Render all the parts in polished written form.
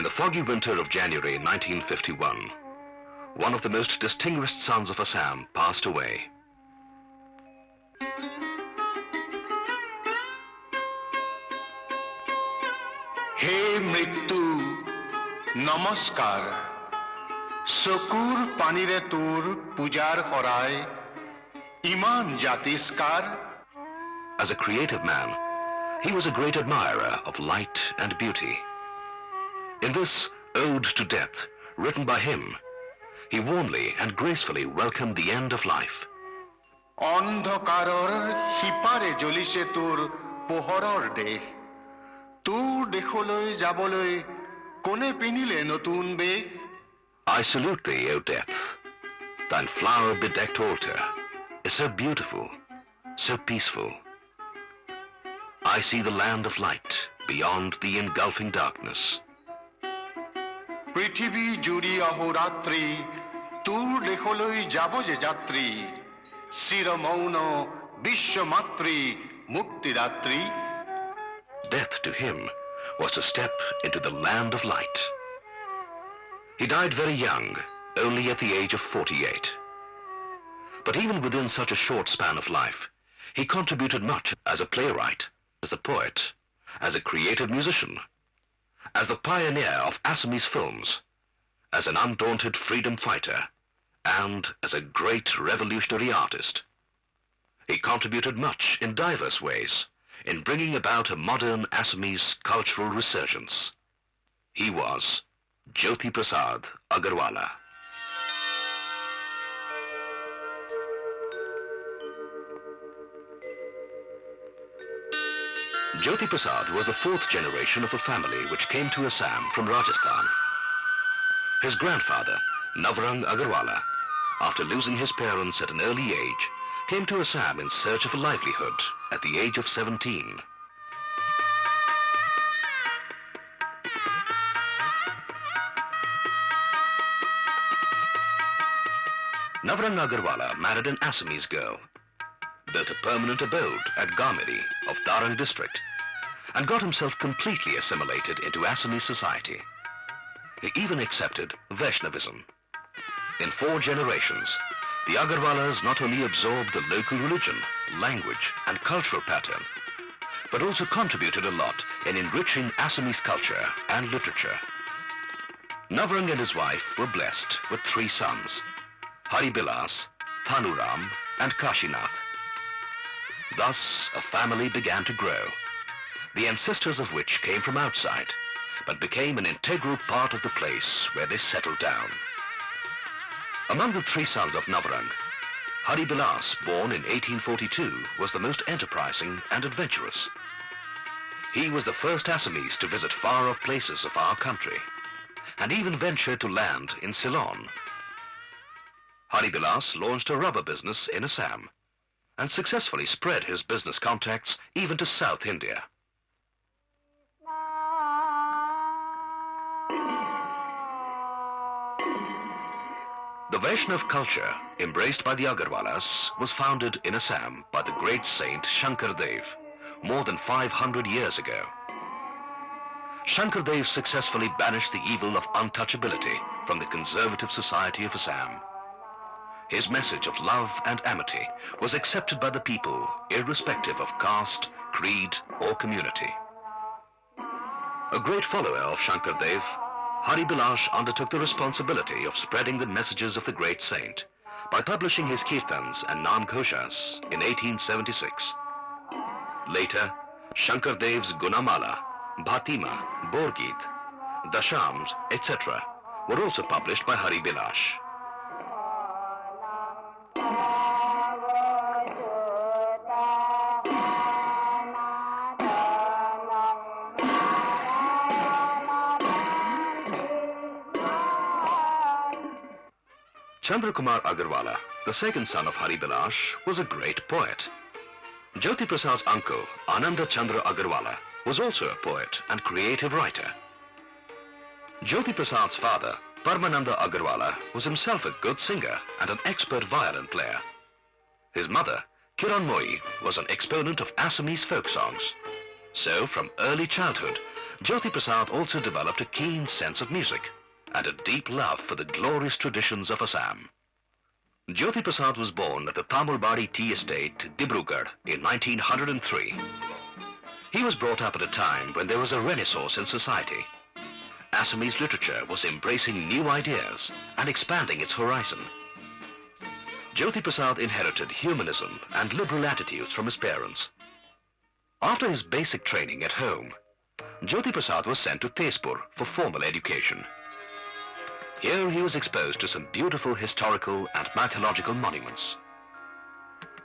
In the foggy winter of January 1951, one of the most distinguished sons of Assam passed away. হে মৃত্যু নমস্কাৰ চকুৰ পানীৰে তোৰ পূজাৰ শৰাই ইমান জাতিস্কাৰ. As a creative man, he was a great admirer of light and beauty. In this Ode to Death, written by him, he warmly and gracefully welcomed the end of life. অন্ধকাৰৰ হিপাৰে জ্বলিছে তোৰ পোহৰৰ দেশ. তোৰ দেশলৈ যাবলৈ কোনে পিনিলে নতুন বেশ? I salute thee, O death. Thine flower-bedecked altar is so beautiful, so peaceful. I see the land of light beyond the engulfing darkness. পৃথিৱী জুৰি অহোৰাত্ৰি তোৰ দেশলৈ যাব যে যাত্ৰী চিৰমৌন বিশ্বমাতৃ মুক্তিদাত্ৰী. Death to him was to step into the land of light. He died very young, only at the age of 48. But even within such a short span of life, he contributed much as a playwright, as a poet, as a creative musician, as the pioneer of Assamese films, as an undaunted freedom fighter, and as a great revolutionary artist. He contributed much in diverse ways in bringing about a modern Assamese cultural resurgence. He was Jyotiprasad Agarwala. Jyotiprasad was the fourth generation of a family which came to Assam from Rajasthan. His grandfather, Navrang Agarwala, after losing his parents at an early age, came to Assam in search of a livelihood at the age of 17. Navrang Agarwala married an Assamese girl, built a permanent abode at Gameri of Darang district, and got himself completely assimilated into Assamese society. He even accepted Vaishnavism. In 4 generations, the Agarwalas not only absorbed the local religion, language, and cultural pattern, but also contributed a lot in enriching Assamese culture and literature. Navrang and his wife were blessed with 3 sons, Haribilas, Thanuram, and Kashinath. Thus, a family began to grow, the ancestors of which came from outside, but became an integral part of the place where they settled down. Among the 3 sons of Navrang, Haribilas, born in 1842, was the most enterprising and adventurous. He was the first Assamese to visit far-off places of our country, and even ventured to land in Ceylon. Haribilas launched a rubber business in Assam, and successfully spread his business contacts even to South India. The Vaishnav culture, embraced by the Agarwalas, was founded in Assam by the great saint Shankardev, more than 500 years ago. Shankardev successfully banished the evil of untouchability from the conservative society of Assam. His message of love and amity was accepted by the people, irrespective of caste, creed, or community. A great follower of Shankardev, Haribilas undertook the responsibility of spreading the messages of the great saint by publishing his kirtans and namghoshas in 1876. Later, Shankardev's Gunamala, Bhatima, Borgit, Dashams, etc. were also published by Haribilas. Chandrakumar Agarwala, the second son of Haribilas, was a great poet. Jyotiprasad's uncle, Ananda Chandra Agarwala, was also a poet and creative writer. Jyotiprasad's father, Paramananda Agarwala, was himself a good singer and an expert violin player. His mother, Kiranmoyi, was an exponent of Assamese folk songs. So, from early childhood, Jyotiprasad also developed a keen sense of music and a deep love for the glorious traditions of Assam. Jyotiprasad was born at the Tamulbadi tea estate, Dibrugarh, in 1903. He was brought up at a time when there was a renaissance in society. Assamese literature was embracing new ideas and expanding its horizon. Jyotiprasad inherited humanism and liberal attitudes from his parents. After his basic training at home, Jyotiprasad was sent to Tezpur for formal education. Here he was exposed to some beautiful historical and mythological monuments.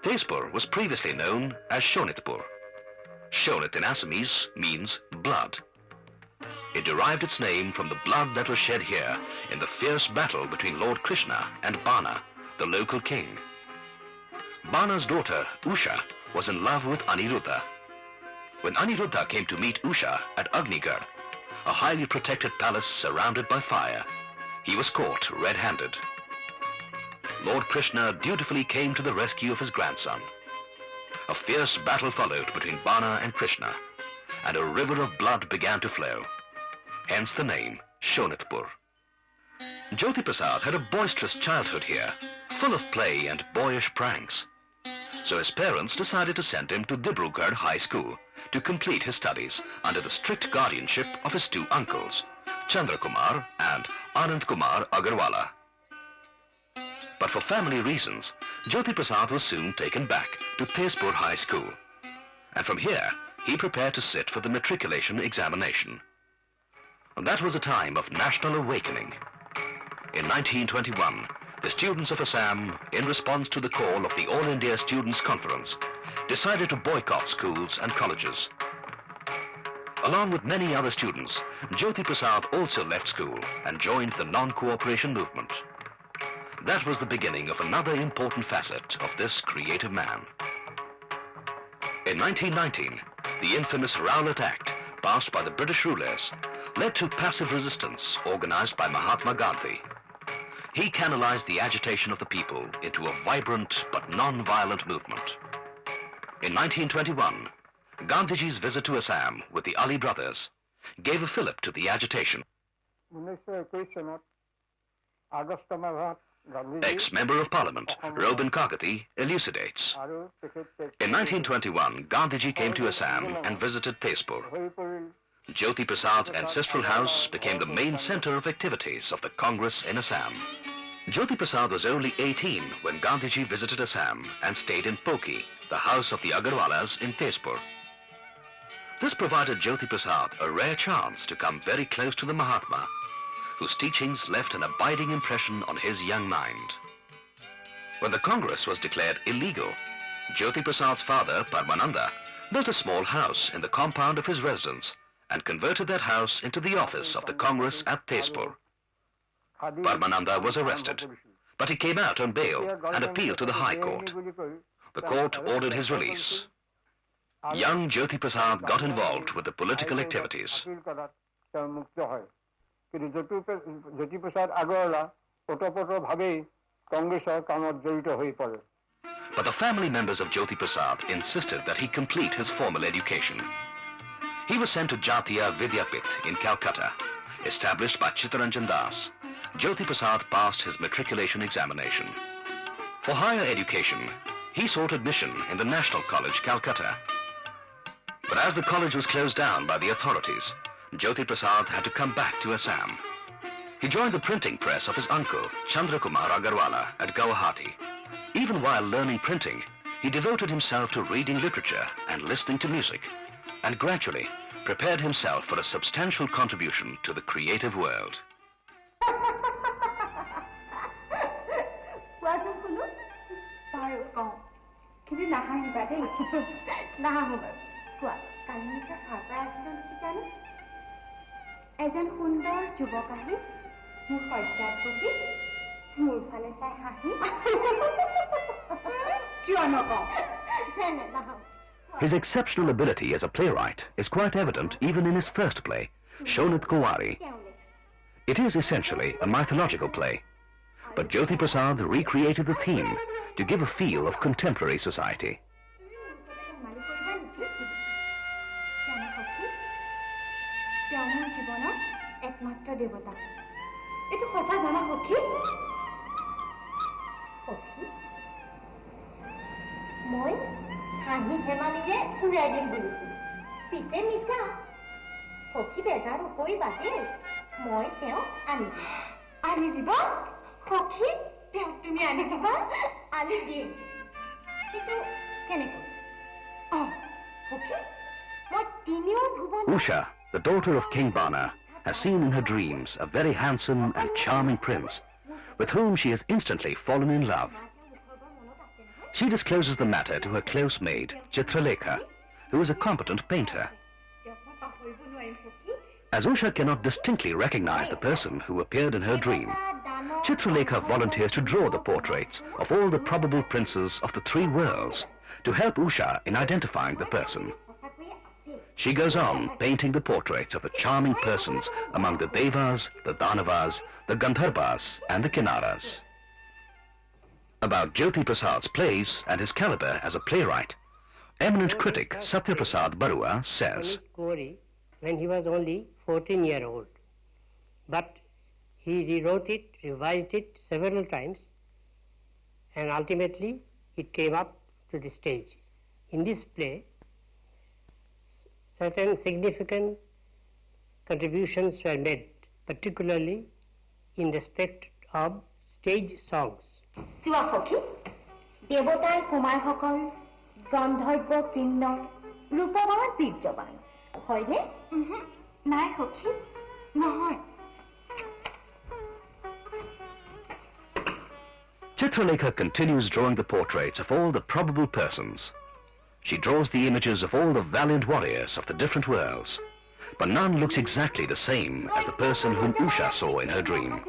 Tezpur was previously known as Shonitpur. Shonit in Assamese means blood. It derived its name from the blood that was shed here in the fierce battle between Lord Krishna and Bana, the local king. Bana's daughter, Usha, was in love with Aniruddha. When Aniruddha came to meet Usha at Agnigarh, a highly protected palace surrounded by fire, he was caught red-handed. Lord Krishna dutifully came to the rescue of his grandson. A fierce battle followed between Bana and Krishna, and a river of blood began to flow. Hence the name Shonitpur. Jyotiprasad had a boisterous childhood here, full of play and boyish pranks. So his parents decided to send him to Dibrugarh High School to complete his studies under the strict guardianship of his two uncles, Chandrakumar and Anandkumar Agarwala. But for family reasons, Jyotiprasad was soon taken back to Tezpur High School, and from here he prepared to sit for the matriculation examination. And that was a time of national awakening. In 1921, the students of Assam, in response to the call of the All India Students' Conference, decided to boycott schools and colleges. Along with many other students, Jyotiprasad also left school and joined the non-cooperation movement. That was the beginning of another important facet of this creative man. In 1919, the infamous Rowlatt Act, passed by the British rulers, led to passive resistance organized by Mahatma Gandhi. He canalized the agitation of the people into a vibrant but non-violent movement. In 1921, Gandhiji's visit to Assam with the Ali brothers gave a fillip to the agitation. Ex-Member of Parliament, Robin Kagati, elucidates. In 1921, Gandhiji came to Assam and visited Tezpur. Jyotiprasad's ancestral house became the main center of activities of the Congress in Assam. Jyotiprasad was only 18 when Gandhiji visited Assam and stayed in Poki, the house of the Agarwalas in Tezpur. This provided Jyotiprasad a rare chance to come very close to the Mahatma, whose teachings left an abiding impression on his young mind. When the Congress was declared illegal, Jyotiprasad's father, Padmananda, built a small house in the compound of his residence and converted that house into the office of the Congress at Tezpur. Padmananda was arrested, but he came out on bail and appealed to the High Court. The court ordered his release. Young Jyotiprasad got involved with the political activities. Jyotiprasad Agarwala ওতপ্রোতভাবেই কংগ্রেসের কামত জড়িত হয়ে পড়ে। But the family members of Jyotiprasad insisted that he complete his formal education. He was sent to Jatiya Vidyapith in Calcutta, established by Chittaranjan Das. Jyotiprasad passed his matriculation examination. For higher education, he sought admission in the National College, Calcutta. But as the college was closed down by the authorities, Jyotiprasad had to come back to Assam. He joined the printing press of his uncle, Chandrakumar Agarwala, at Guwahati. Even while learning printing, he devoted himself to reading literature and listening to music, and gradually prepared himself for a substantial contribution to the creative world. এজন সুন্দৰ যুৱক আহি মোৰ সজ্জাত বহি মোৰ ফালে চাই হাঁহি কিয় নকওঁ His exceptional ability as a playwright is quite evident even in his first play, Shonit Kuwari. It is essentially a mythological play, but Jyotiprasad recreated the theme to give a feel of contemporary society. তেওঁ মোৰ জীৱনৰ একমাত্ৰ দেৱতা এইটো সঁচা জানা সখী সখী মই হাঁহি ধেমালিৰে উৰাই দিম বুলিছোঁ পিছে মিছা সখী বেজাৰ নকৰিবা দেই মই তেওঁ আনি দিব সখী তেওঁক তুমি আনি দিবা আনি দিম কিন্তু কেনেকৈ সখী মই তিনিও ভুৱন Usha, the daughter of King Bana, has seen in her dreams a very handsome and charming prince with whom she has instantly fallen in love. She discloses the matter to her close maid, Chitralekha, who is a competent painter. As Usha cannot distinctly recognize the person who appeared in her dream, Chitralekha volunteers to draw the portraits of all the probable princes of the three worlds to help Usha in identifying the person. She goes on painting the portraits of the charming persons among the Devas, the Danavas, the Gandharvas and the Kinnaras. About Jyotiprasad's plays and his caliber as a playwright, eminent critic Jyotiprasad Agarwala says, when he was only 14-year-old, but he rewrote it, revised it several times, and ultimately it came up to the stage. In this play, certain significant contributions were made, particularly in respect of stage songs. চোৱা সখী দেৱতাৰ কুমাৰসকল গন্ধৰ্ব কিন্নৰ ৰূপৱান বীৰ্যৱান হয়নে নাই সখী নহয় Chitralekha continues drawing the portraits of all the probable persons. She draws the images of all the valiant warriors of the different worlds, but none looks exactly the same as the person whom Usha saw in her dream.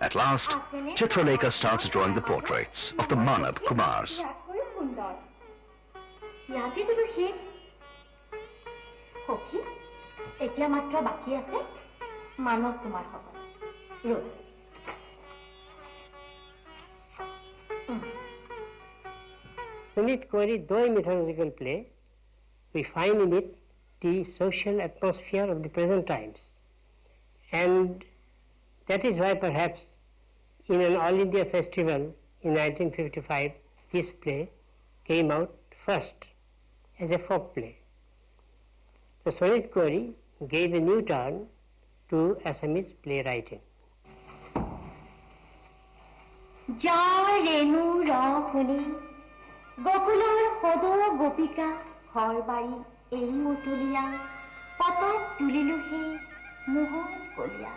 At last, Chitralekha starts drawing the portraits of the Manab Kumars. Sunit Kauri, though a mythological play, we find in it the social atmosphere of the present times. And that is why perhaps in an All India festival in 1955, this play came out first as a folk play. The Sunit Kauri gave a new turn to Assamese playwriting. গোকুলৰ সদ গোপিকা ঘৰ বাৰী এৰি মতলীয়া পতক তুলিলো হে মোহত কলিয়া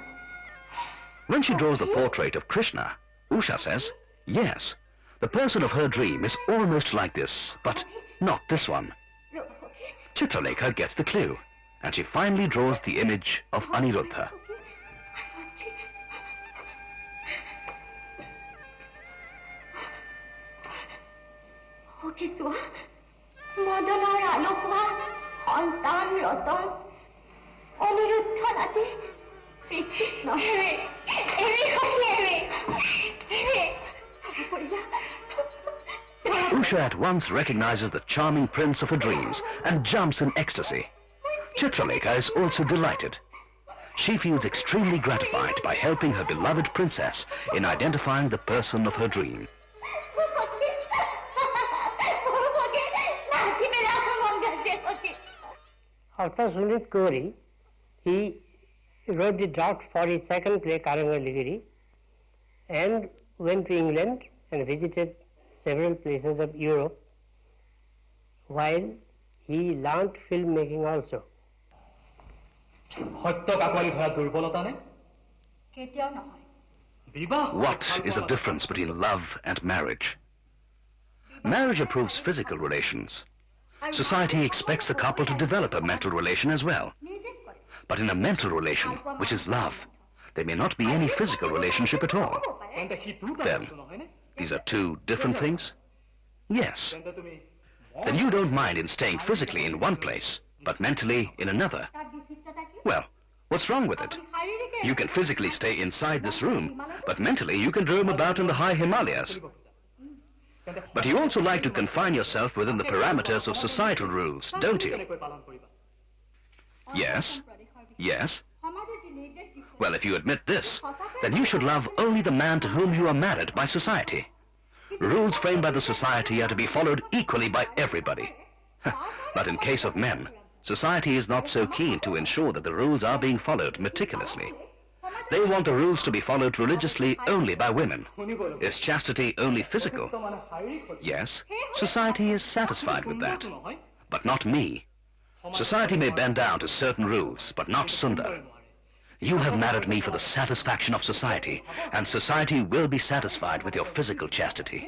When she draws the portrait of Krishna, Usha says, yes, the person of her dream is almost like this, but not this one. Chitralekha gets the clue, and she finally draws the image of Aniruddha. Kiswa, Modanor Alokwa, Hontan Roton, Aniruddhanate, Sri Krishna. Usha at once recognizes the charming prince of her dreams and jumps in ecstasy. Chitralekha is also delighted. She feels extremely gratified by helping her beloved princess in identifying the person of her dream. After Sunit Kauri, he wrote the draft for his second play, Karangaligiri, and went to England and visited several places of Europe, while he learnt filmmaking also. What is the difference between love and marriage? Marriage approves physical relations. Society expects the couple to develop a mental relation as well. But in a mental relation, which is love, there may not be any physical relationship at all. Then, these are two different things? Yes. Then you don't mind in staying physically in one place, but mentally in another. Well, what's wrong with it? You can physically stay inside this room, but mentally you can roam about in the high Himalayas. But you also like to confine yourself within the parameters of societal rules, don't you? Yes? Yes? Well, if you admit this, then you should love only the man to whom you are married by society. Rules framed by the society are to be followed equally by everybody. But in case of men, society is not so keen to ensure that the rules are being followed meticulously. They want the rules to be followed religiously only by women. Is chastity only physical? Yes, society is satisfied with that. But not me. Society may bend down to certain rules, but not Sundar. You have married me for the satisfaction of society, and society will be satisfied with your physical chastity.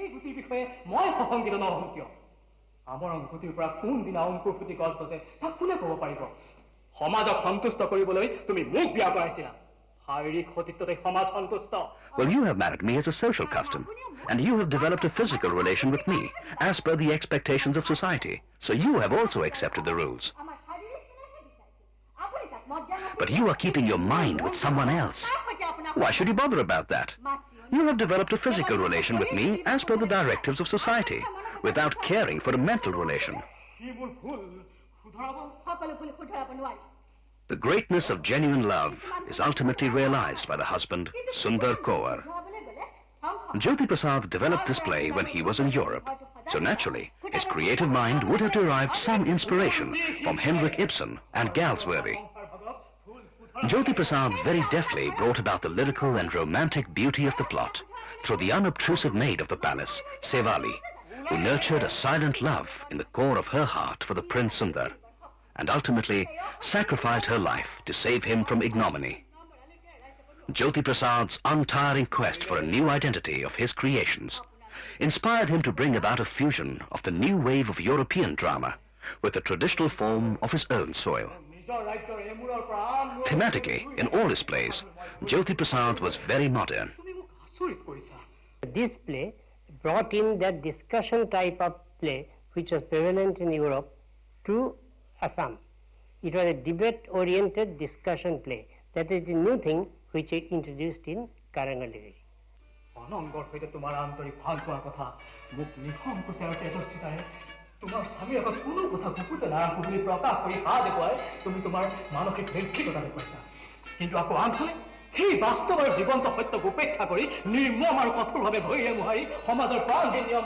Well, you have married me as a social custom, and you have developed a physical relation with me, as per the expectations of society. So you have also accepted the rules. But you are keeping your mind with someone else. Why should you bother about that? You have developed a physical relation with me as per the directives of society, without caring for a mental relation. The greatness of genuine love is ultimately realized by the husband, Sundar Kaur. Jyotiprasad developed this play when he was in Europe, so naturally, his creative mind would have derived some inspiration from Henrik Ibsen and Galsworthy. Jyotiprasad very deftly brought about the lyrical and romantic beauty of the plot through the unobtrusive maid of the palace, Sevali, who nurtured a silent love in the core of her heart for the Prince Sundar, and ultimately sacrificed her life to save him from ignominy. Jyotiprasad's untiring quest for a new identity of his creations inspired him to bring about a fusion of the new wave of European drama with the traditional form of his own soil. Thematically, in all his plays, Jyotiprasad was very modern. This play brought in that discussion type of play which was prevalent in Europe to Assam. It was a debate-oriented discussion play. That is the new thing which it introduced in Karangaliri. তোমার স্বামী এখন কোনো কথা গোপতে না বলে প্রকাশ করে হা দেখুৱাই তুমি তোমাৰ মানসিক নিৰ্ভীকতা দেখুৱাইছা কিন্তু আকৌ আনফালে সেই বাস্তৱৰ জীৱন্ত সত্যক উপেক্ষা কৰি নিৰ্মম আৰু কঠোৰভাৱে ভৰিৰে মোহাৰি সমাজৰ প্ৰাণহীন নিয়ম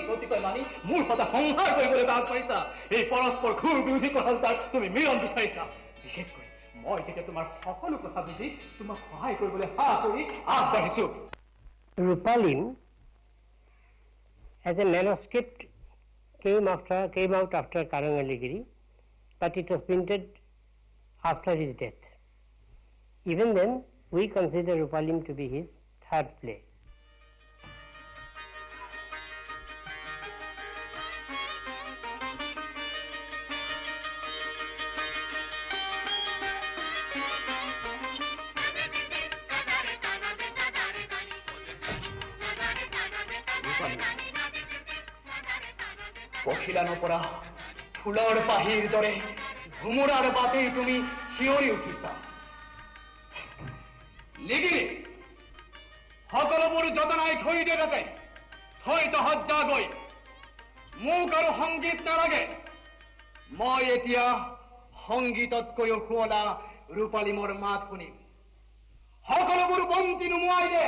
প্ৰতিকৈ মানি মোৰ সদা সংহাৰ কৰিবলৈ বাদ পাৰিছা এই পৰস্পৰ ঘূৰ বিৰোধী কথাৰ তুমি মিলন বিচাৰিছা বিশেষকৈ মই যেতিয়া তোমাৰ সকলো কথা বুজি তোমাক সহায় কৰিবলৈ হা কৰি আগবাঢ়িছো Rupalim, as a manuscript, came out after Karangaliri, but it was printed after his death. Even then, we consider Rupalim to be his third play. পখিলানো পৰা ফুলৰ পাহিৰ দৰে ঘুমুৰাৰ বাটেই তুমি শিয়ৰি উঠিছা লিগিৰি সকলোবোৰ যতনাই থৈ দে তাতে থৈ তহত গৈ মোক আৰু সংগীত নালাগে মই এতিয়া সংগীততকৈও শুৱলা ৰূপালীমৰ মাত শুনিম সকলোবোৰ বন্তি নুমুৱাই দে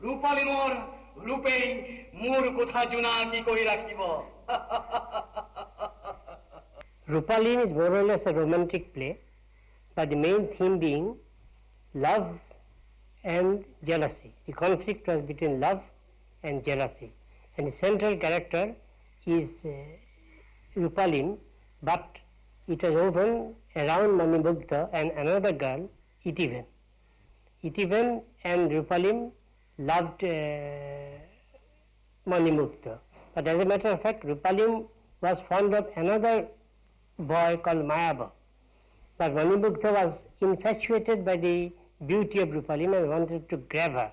ৰূপালীমৰ ৰূপেই মোৰ কথা জোনাকী কৰি ৰাখিব Rupalim is more or less a romantic play, but the main theme being love and jealousy. The conflict was between love and jealousy. And the central character is Rupalim, but it was woven around Manimugdha and another girl, Itiven. Itiven and Rupalim loved Manimugdha. But as a matter of fact, Rupalim was fond of another boy called Mayaba. But Manimugdha was infatuated by the beauty of Rupalim and wanted to grab her.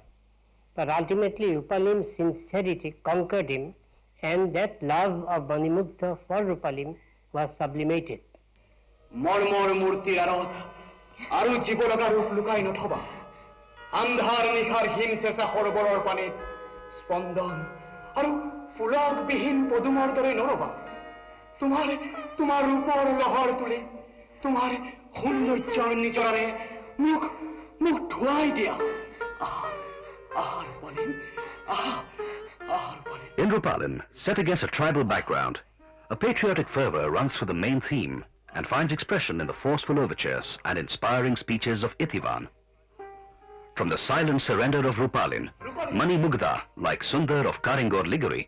But ultimately Rupalim's sincerity conquered him, and that love of Manimugdha for Rupalim was sublimated. মৰ্মৰ মূৰ্তি আৰত আৰু জীৱলগা ৰূপ লুকাই নথবা আন্ধাৰ নিশাৰ হিমচেঁচা সৰোবৰৰ পানীত স্পন্দন আৰু ফুলকবিহীন পদুমৰ দৰে নৰবা তোমাৰ ৰূপৰ লহৰ তুলি তোমার সৌন্দর্যৰ নিজৰাৰে মুখ মুখ ধুৱাই দিয়া আহাৰ বলিম আহাৰ বলিম In Rupalin, set against a tribal background, a patriotic fervor runs through the main theme and finds expression in the forceful overtures and inspiring speeches of Ithivan. From the silent surrender of Rupalin, Mani Mugdha, like Sundar of Karingor Liguri,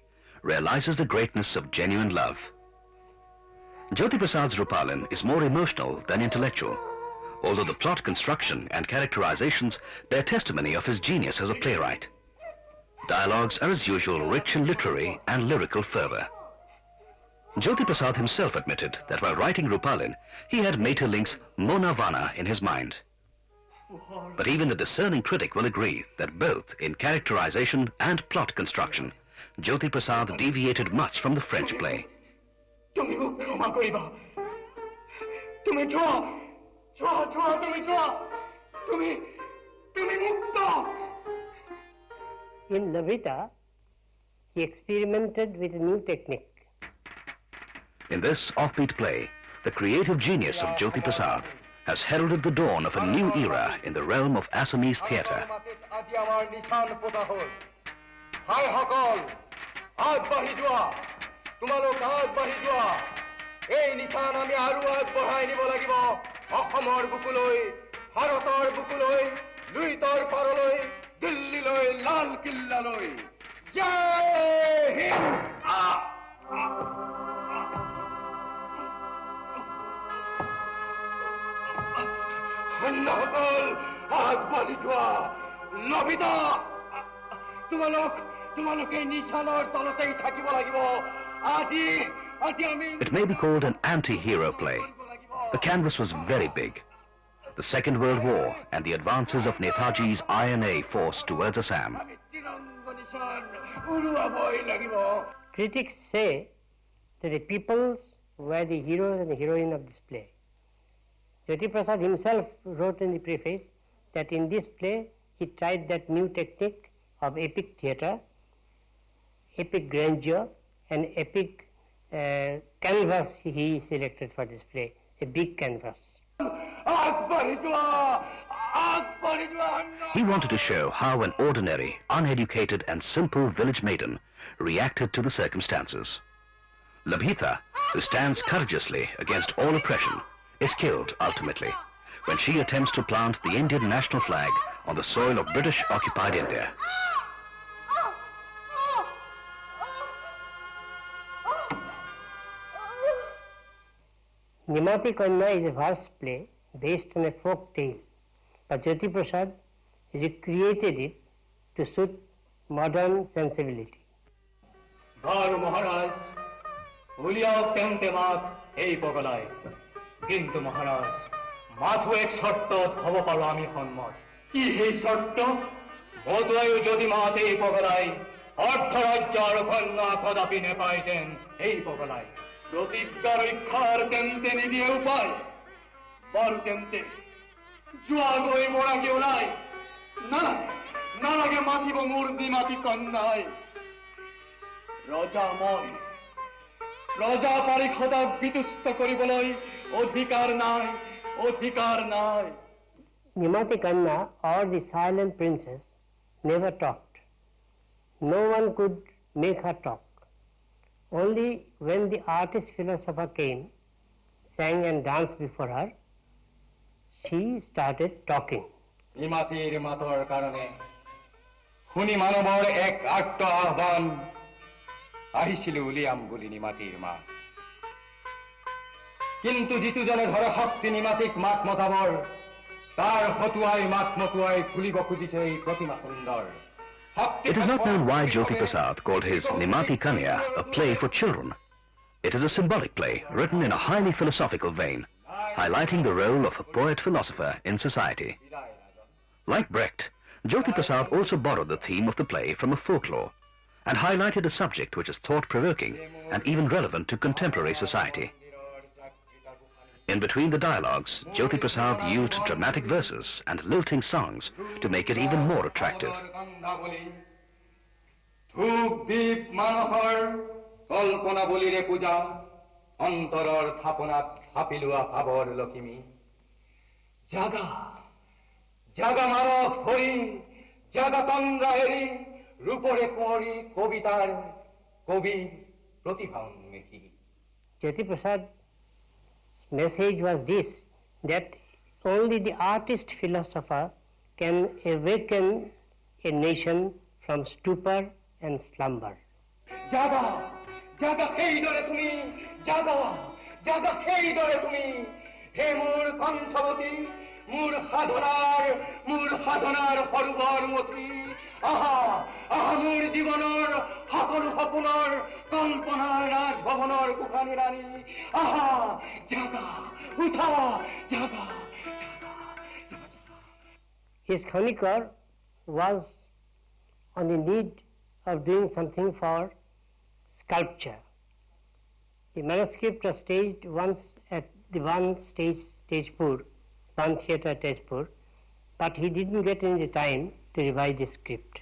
realizes the greatness of genuine love. Jyotiprasad's Rupalin is more emotional than intellectual, although the plot construction and characterizations bear testimony of his genius as a playwright. Dialogues are as usual rich in literary and lyrical fervor. Jyotiprasad himself admitted that while writing Rupalin, he had Maeterlinck's Mona Vana in his mind. But even the discerning critic will agree that both in characterization and plot construction, Jyotiprasad deviated much from the French play. তুমি মোক ক্ষমা কৰিবা তুমি যোৱা তুমি যোৱা তুমি মুক্ত In Lavita, he experimented with a new technique. In this offbeat play, the creative genius of Jyotiprasad has heralded the dawn of a new era in the realm of Assamese theatre. তোমালোক আগবাঢ়ি যোৱা এই নিশান আমি আৰু আগবঢ়াই নিব লাগিব অসমৰ বুকুলৈ ভাৰতৰ বুকুলৈ লুইতৰ পাৰলৈ দিল্লীলৈ লাল কিল্লালৈ জয় হিন্দ সৈন্যসকল আগবাঢ়ি যোৱা লবিতা তোমালোকে নিশানৰ তলতেই থাকিব লাগিব It may be called an anti-hero play. The canvas was very big. The Second World War and the advances of Netaji's INA force towards Assam. Critics say that the peoples were the heroes and the heroine of this play. Jyotiprasad himself wrote in the preface that in this play he tried that new technique of epic theatre, epic grandeur, and epic canvas he selected for this play, a big canvas. He wanted to show how an ordinary, uneducated and simple village maiden reacted to the circumstances. Labhita, who stands courageously against all oppression, is killed ultimately when she attempts to plant the Indian national flag on the soil of British-occupied India. Jymoti is a verse play based on a folk tale, but Jyotiprasad recreated it to suit modern sensibility. Bharu Maharaj, উলিয়াও তেমতে মাত এই পগলায় কিন্তু মহারাজ মাথো এক শর্তত হব পাৰো আমি সন্মত কি সেই শর্ত বদলায়ো যদি মাত এই পগলায় অর্ধরাজ্যৰ কন্যা কদাপি নেপায় যেন এই পগলায় প্রতিজ্ঞা রক্ষার তেমতে নিদিয়ে উপায় বারু তেমতে জুয়া গৈ মরা কেউ নাই নালাগে মাতিব মোৰ দিমাতি কন্যায় ৰজা মই ৰজা পাৰিষদক বিতুষ্ট কৰিবলৈ অধিকাৰ নাই Jymoti or the silent princess never talked. No one could make her talk. Only when the artist philosopher came, sang and danced before her, she started talking. নিমাতিৰ মাতৰ কাৰণে শুনি মানৱৰ এক আৰ্ত আহ্বান আহিছিল উলিয়াম বুলি নিমাতিৰ মা কিন্তু যিটোজনে ধৰে শক্তি নিমাতিক মাত মতাবৰ তাৰ হতুৱাই মাত মতুৱাই খুলিব খুজিছে এই প্ৰতিমা সুন্দৰ It is not known why Jyotiprasad called his Nimati Kanya a play for children. It is a symbolic play written in a highly philosophical vein, highlighting the role of a poet-philosopher in society. Like Brecht, Jyotiprasad also borrowed the theme of the play from a folklore and highlighted a subject which is thought-provoking and even relevant to contemporary society. In between the dialogues, Jyotiprasad used dramatic verses and lilting songs to make it even more attractive. হাপিলুয়া Bhabar Lakhimi জাগা জাগা মারক হরি জাগা তন্দ্রা এরি রূপরে কুঁয়রি কবিতার কবি প্রতিভা উন্মেখী Jyotiprasad's message was this, that only the artist philosopher can awaken a nation from stupor and slumber. জাগা জাগা খেই দরে তুমি জাগা জাগা খেই দরে তুমি হে মোর কণ্ঠবতী মোর সাধনার হরুবর মতি আহা আহা মোর জীবনের সকল সপোনৰ কল্পনাৰ ৰাজভৱনৰ কুখানি ৰাণী আহা জাগা উঠা জাগা জাগা জাগা। His chronicle was on the need of doing something for sculpture. The manuscript was staged once at the one theatre at Tezpur, but he didn't get any time to revise the script.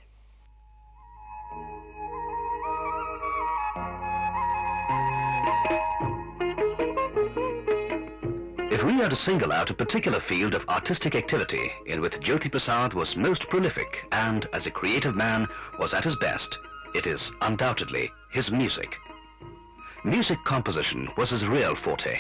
If we are to single out a particular field of artistic activity in which Jyotiprasad was most prolific and, as a creative man, was at his best, it is undoubtedly his music. Music composition was his real forte.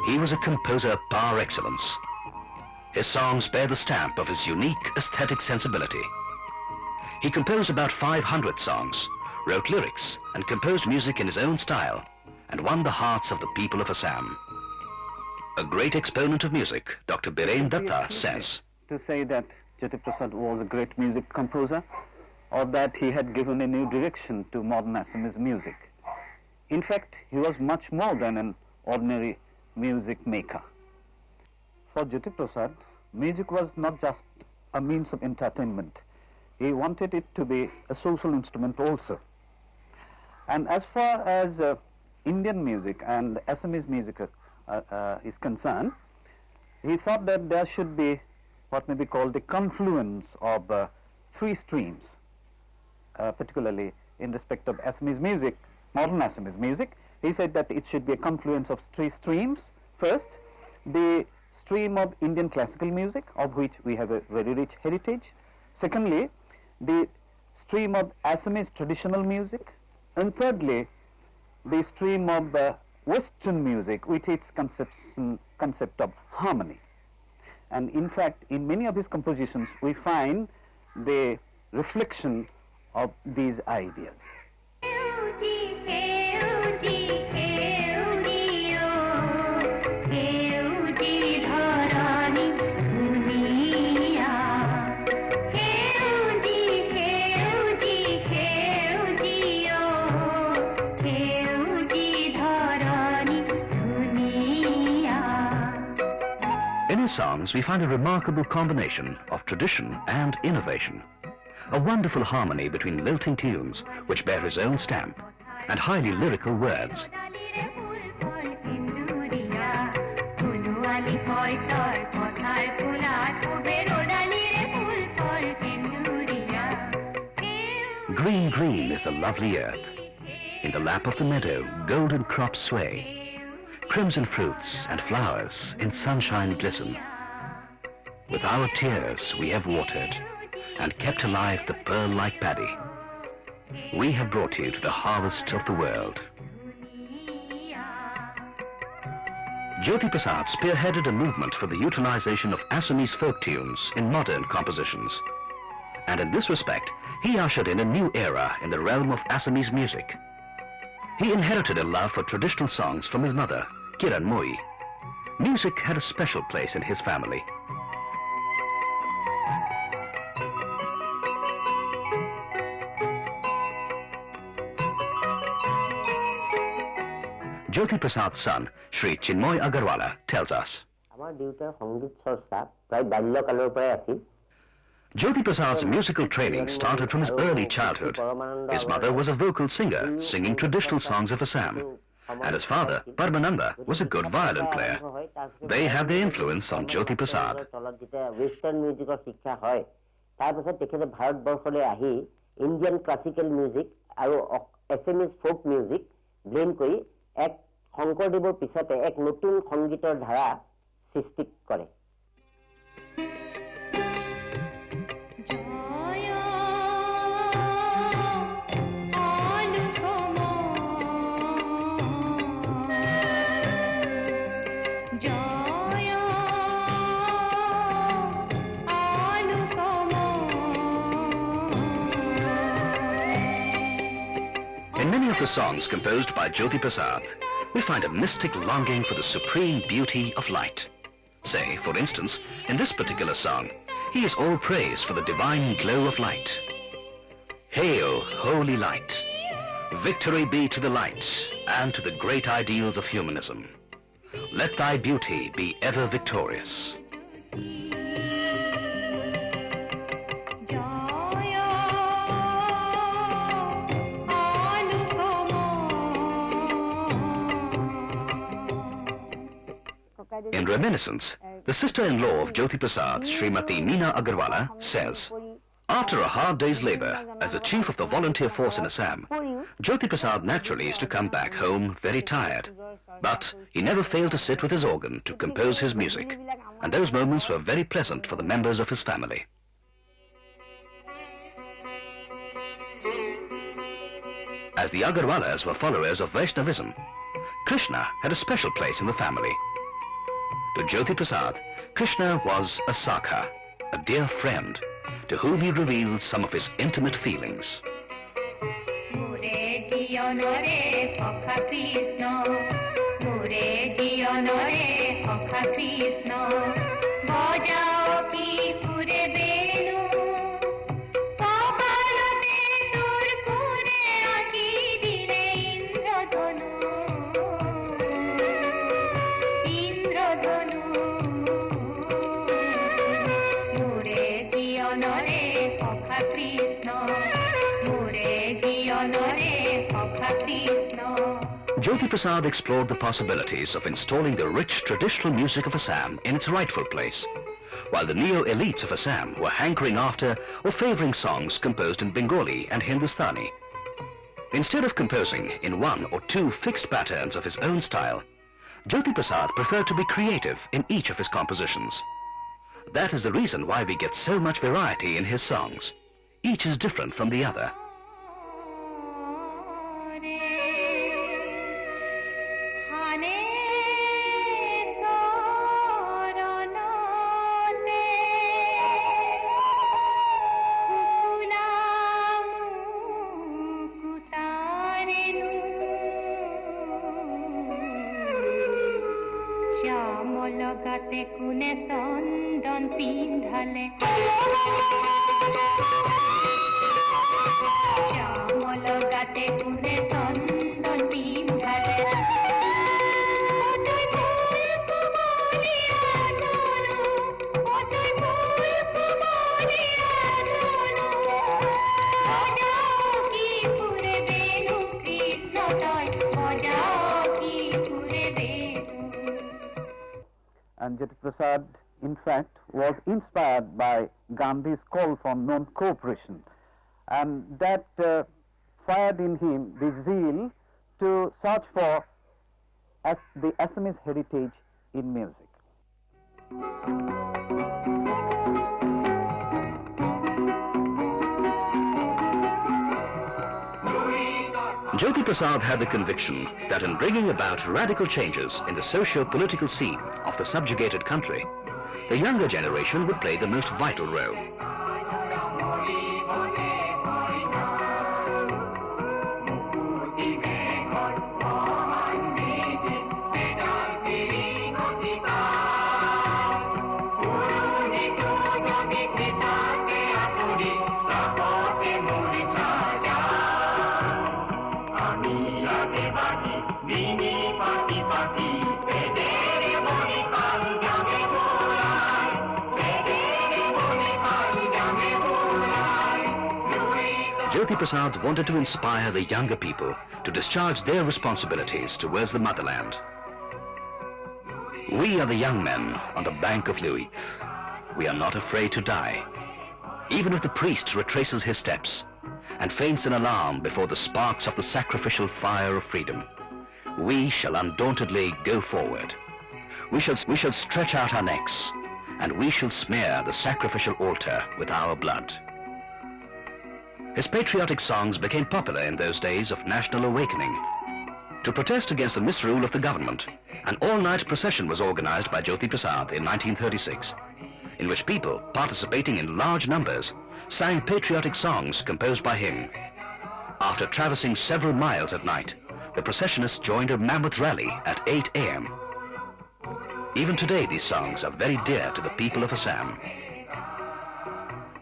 He was a composer par excellence. His songs bear the stamp of his unique aesthetic sensibility. He composed about 500 songs, wrote lyrics, and composed music in his own style, and won the hearts of the people of Assam. A great exponent of music, Dr. Biren Datta says, to say that Jyotiprasad was a great music composer, or that he had given a new direction to modern Assamese music. In fact, he was much more than an ordinary music maker. For Jyotiprasad, music was not just a means of entertainment. He wanted it to be a social instrument also. And as far as Indian music and Assamese music is concerned, he thought that there should be what may be called the confluence of three streams, particularly in respect of Assamese music, modern Assamese music. He said that it should be a confluence of three streams. First, the stream of Indian classical music, of which we have a very rich heritage. Secondly, the stream of Assamese traditional music. And thirdly, the stream of Western music with its concept of harmony. And in fact, in many of his compositions, we find the reflection of these ideas. In his songs, we find a remarkable combination of tradition and innovation, a wonderful harmony between lilting tunes, which bear his own stamp, and highly lyrical words. Green, green is the lovely earth. In the lap of the meadow, golden crops sway. Crimson fruits and flowers in sunshine glisten. With our tears we have watered and kept alive the pearl-like paddy. We have brought you to the harvest of the world. Jyotiprasad spearheaded a movement for the utilization of Assamese folk tunes in modern compositions. And in this respect, he ushered in a new era in the realm of Assamese music. He inherited a love for traditional songs from his mother, Kiran Moi. Music had a special place in his family. Jyotiprasad's son, Shri Chinmoy Agarwala, tells us. Jyotiprasad's musical training started from his early childhood. His mother was a vocal singer, singing traditional songs of Assam, and his father, Parmananda, was a good violin player. They had their influence on Jyotiprasad. Indian classical music and Assamese folk music blend kori ek Shonkordeবৰ পিছতে এক নতুন সংগীতৰ ধাৰা সৃষ্টি কৰে। In many of the songs composed by Jyotiprasad, we find a mystic longing for the supreme beauty of light. Say, for instance, in this particular song, he is all praise for the divine glow of light. Hail, holy light! Victory be to the light and to the great ideals of humanism. Let thy beauty be ever victorious. In reminiscence, the sister-in-law of Jyotiprasad, Srimati Meena Agarwala, says, after a hard day's labor as the chief of the volunteer force in Assam, Jyotiprasad naturally used to come back home very tired. But he never failed to sit with his organ to compose his music, and those moments were very pleasant for the members of his family. As the Agarwalas were followers of Vaishnavism, Krishna had a special place in the family. To Jyotiprasad, Krishna was a Sakha, a dear friend, to whom he revealed some of his intimate feelings. Jyotiprasad explored the possibilities of installing the rich traditional music of Assam in its rightful place, while the neo-elites of Assam were hankering after or favoring songs composed in Bengali and Hindustani. Instead of composing in one or two fixed patterns of his own style, Jyotiprasad preferred to be creative in each of his compositions. That is the reason why we get so much variety in his songs. Each is different from the other. And Jyotiprasad, in fact, was inspired by Gandhi's call for non-cooperation, and that fired in him the zeal to search for the Assamese heritage in music. Jyotiprasad had the conviction that in bringing about radical changes in the socio-political scene of the subjugated country, the younger generation would play the most vital role. Jyotiprasad wanted to inspire the younger people to discharge their responsibilities towards the motherland. We are the young men on the bank of Luit. We are not afraid to die. Even if the priest retraces his steps and faints in alarm before the sparks of the sacrificial fire of freedom, we shall undauntedly go forward. We shall stretch out our necks, and we shall smear the sacrificial altar with our blood. His patriotic songs became popular in those days of national awakening. To protest against the misrule of the government, an all-night procession was organized by Jyotiprasad in 1936, in which people, participating in large numbers, sang patriotic songs composed by him. After traversing several miles at night, the processionists joined a mammoth rally at 8 a.m. Even today, these songs are very dear to the people of Assam.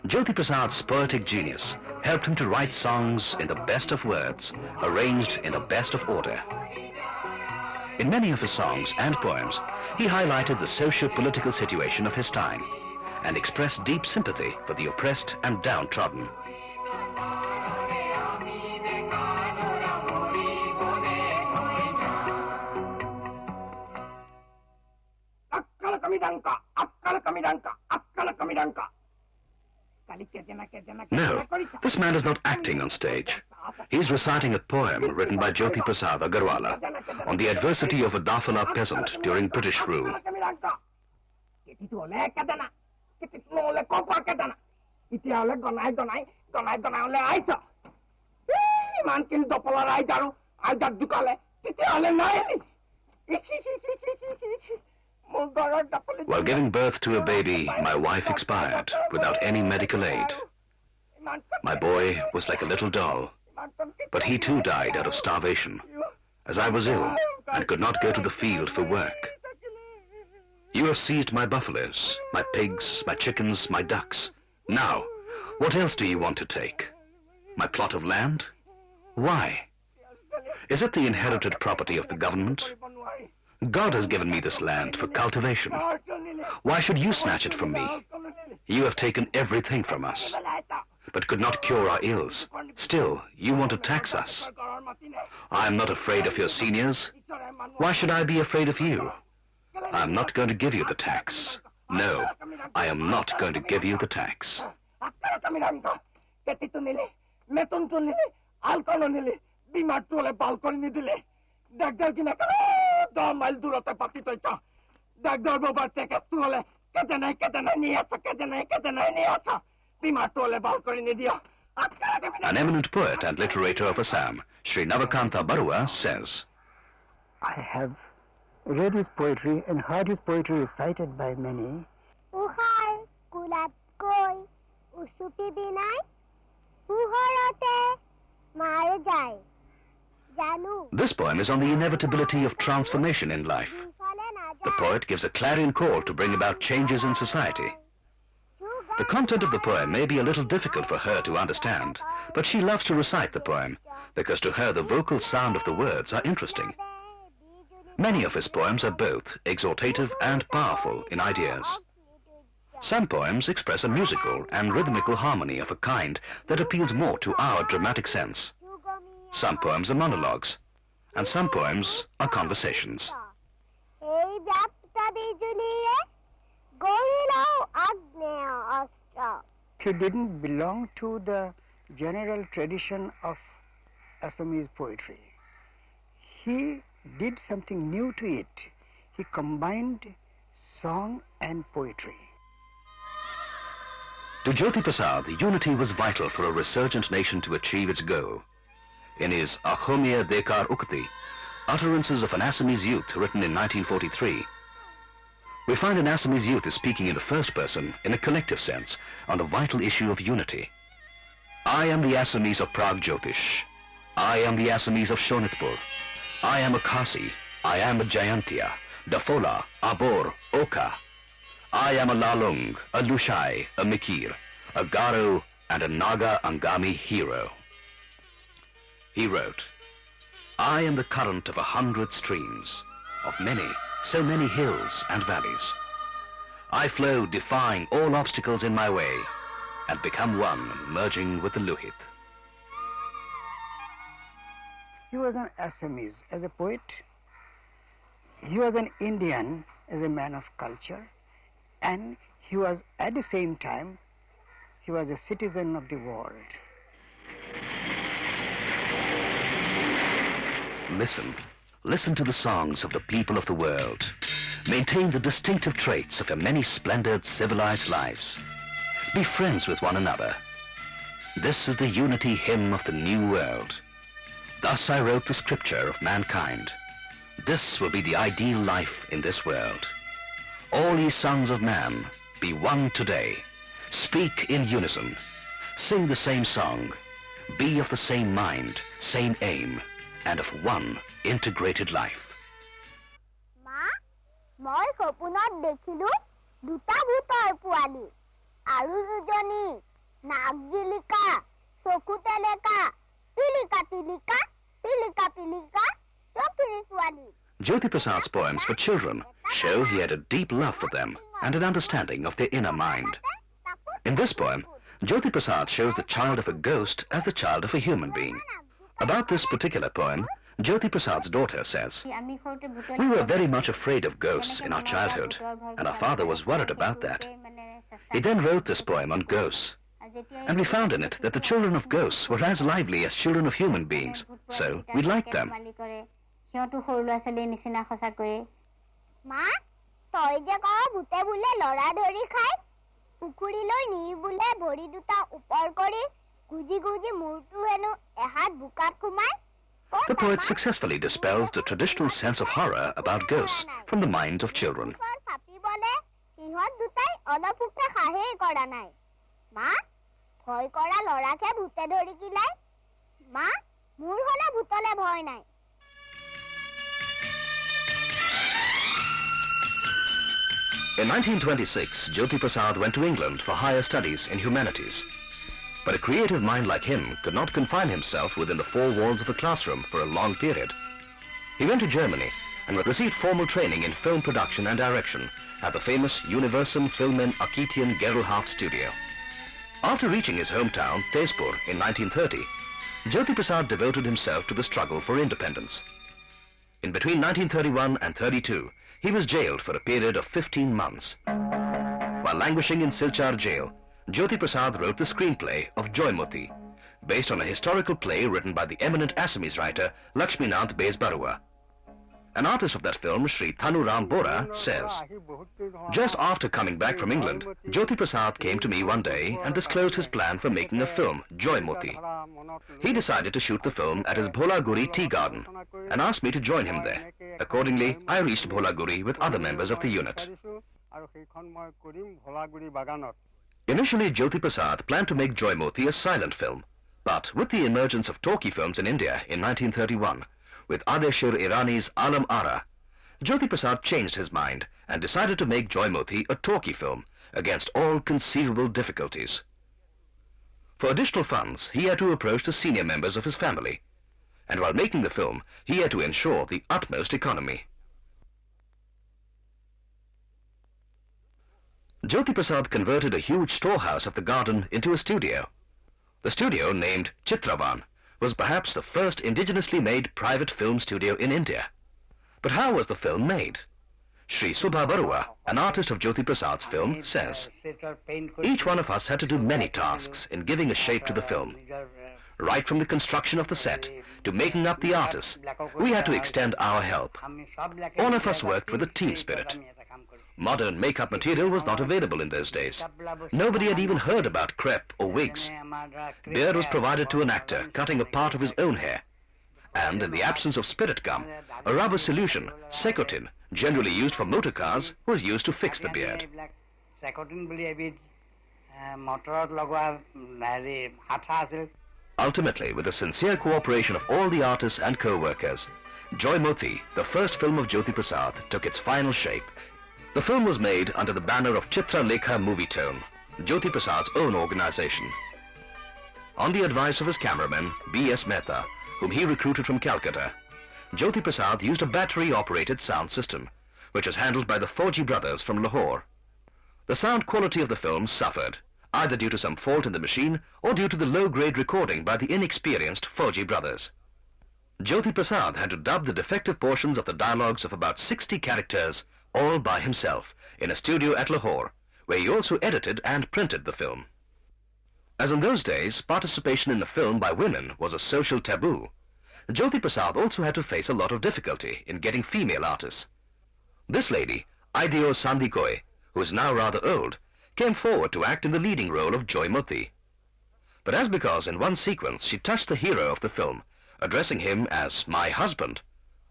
Jyotiprasad's poetic genius helped him to write songs in the best of words, arranged in the best of order. In many of his songs and poems, he highlighted the socio-political situation of his time and expressed deep sympathy for the oppressed and downtrodden. No, this man is not acting on stage. He's reciting a poem written by Jyotiprasad Agarwala on the adversity of a Dafala peasant during British rule. While giving birth to a baby, my wife expired without any medical aid. My boy was like a little doll, but he too died out of starvation, as I was ill and could not go to the field for work. You have seized my buffaloes, my pigs, my chickens, my ducks. Now, what else do you want to take? My plot of land? Why? Is it the inherited property of the government? God has given me this land for cultivation. Why should you snatch it from me? You have taken everything from us, but could not cure our ills. Still, you want to tax us. I am not afraid of your seniors. Why should I be afraid of you? I am not going to give you the tax. No, I am not going to give you the tax. An eminent poet and literator of Assam, Sri Navakanta Barua, says, I have read his poetry and heard his poetry recited by many. Uhar kulat koi usupi binai uhorote mar jai. This poem is on the inevitability of transformation in life. The poet gives a clarion call to bring about changes in society. The content of the poem may be a little difficult for her to understand, but she loves to recite the poem because to her the vocal sound of the words are interesting. Many of his poems are both exhortative and powerful in ideas. Some poems express a musical and rhythmical harmony of a kind that appeals more to our dramatic sense. Some poems are monologues, and some poems are conversations. He didn't belong to the general tradition of Assamese poetry. He did something new to it. He combined song and poetry. To Jyotiprasad, unity was vital for a resurgent nation to achieve its goal. In his Ahomia Dekar Ukti, Utterances of an Assamese Youth, written in 1943, we find an Assamese youth is speaking in the first person, in a collective sense, on the vital issue of unity. I am the Assamese of Prague Jyotish. I am the Assamese of Shonitpur. I am a Khasi. I am a Jayantia, Dafola, Abor, Oka. I am a Lalung, a Lushai, a Mikir, a Garo, and a Naga Angami hero. He wrote, I am the current of 100 streams, of many, so many hills and valleys. I flow defying all obstacles in my way, and become one merging with the Luhit. he was an Assamese as a poet. He was an Indian as a man of culture, and he was at the same time, he was a citizen of the world. Listen to the songs of the people of the world. Maintain the distinctive traits of your many splendored civilized lives. Be friends with one another. This is the unity hymn of the new world. Thus I wrote the scripture of mankind. This will be the ideal life in this world. All ye sons of man, be one today. Speak in unison. Sing the same song. Be of the same mind, same aim, and of one integrated life. Ma, moi সপোনত দেখিলো দুটা ভূতৰ পোৱালি আৰু দুজনী নাক জিলিকা চকু তেলেকা পিলিকা পিলিকা পিলিকা পিলিকা চকৰি পোৱালি. Jyotiprasad's poems for children show he had a deep love for them and an understanding of their inner mind. In this poem, Jyotiprasad shows the child of a ghost as the child of a human being. About this particular poem, Jyotiprasad's daughter says, "We were very much afraid of ghosts in our childhood, and our father was worried about that. He then wrote this poem on ghosts, and we found in it that the children of ghosts were as lively as children of human beings, so we liked them." Ma, তই যে কও ভূতে বুলে লৰা ধৰি খাই পুখুৰী লৈ নি বুলে ভৰি দুটা ওপৰ কৰি গুজি গুজি মূৰটো হেনো এহাত বুকাত খুমাই. The poet successfully dispels the traditional sense of horror about ghosts from the minds of children. পাপি বলে সিহঁত দুটাই অলপোকে খাহেই কৰা নাই. মা, ভয় কৰা লৰাকে ভূতে ধৰি কিলাই. মা, মোৰ হলে ভূতলে ভয় নাই. In 1926, Jyotiprasad went to England for higher studies in humanities. But a creative mind like him could not confine himself within the four walls of a classroom for a long period. He went to Germany and received formal training in film production and direction at the famous Universum Filmen Akitian Gerlhaft studio. After reaching his hometown, Tezpur, in 1930, Jyotiprasad devoted himself to the struggle for independence. In between 1931 and 32, he was jailed for a period of 15 months. While languishing in Silchar jail, Jyotiprasad wrote the screenplay of Joymoti, based on a historical play written by the eminent Assamese writer Lakshminath Bezbarua. An artist of that film, Sri Thanuram Bora, says, "Just after coming back from England, Jyotiprasad came to me one day and disclosed his plan for making a film, Joymoti. He decided to shoot the film at his Bholaguri tea garden and asked me to join him there. Accordingly, I reached Bholaguri with other members of the unit." Initially, Jyotiprasad planned to make Joymoti a silent film, but with the emergence of talkie films in India in 1931, with Adeshur Irani's Alam Ara, Jyotiprasad changed his mind and decided to make Joymoti a talkie film against all conceivable difficulties. For additional funds, he had to approach the senior members of his family, and while making the film, he had to ensure the utmost economy. Jyotiprasad converted a huge storehouse of the garden into a studio. The studio, named Chitravan, was perhaps the first indigenously made private film studio in India. But how was the film made? Sri Subha Barua, an artist of Jyotiprasad's film, says, "Each one of us had to do many tasks in giving a shape to the film. Right from the construction of the set to making up the artists, we had to extend our help. All of us worked with a team spirit. Modern makeup material was not available in those days. Nobody had even heard about crepe or wigs. Beard was provided to an actor, cutting a part of his own hair. And in the absence of spirit gum, a rubber solution, secotin, generally used for motor cars, was used to fix the beard." Ultimately, with the sincere cooperation of all the artists and co-workers, Joymoti, the first film of Jyotiprasad, took its final shape. The film was made under the banner of Chitra Lekha Movie Tone, Jyotiprasad's own organization. On the advice of his cameraman, B.S. Mehta, whom he recruited from Calcutta, Jyotiprasad used a battery-operated sound system, which was handled by the Fauji brothers from Lahore. The sound quality of the film suffered, either due to some fault in the machine or due to the low-grade recording by the inexperienced Fauji brothers. Jyotiprasad had to dub the defective portions of the dialogues of about 60 characters all by himself in a studio at Lahore, where he also edited and printed the film. As in those days, participation in a film by women was a social taboo, Jyotiprasad also had to face a lot of difficulty in getting female artists. This lady, Ideo Sandikoy, who is now rather old, came forward to act in the leading role of Joymoti. But as because in one sequence she touched the hero of the film, addressing him as my husband,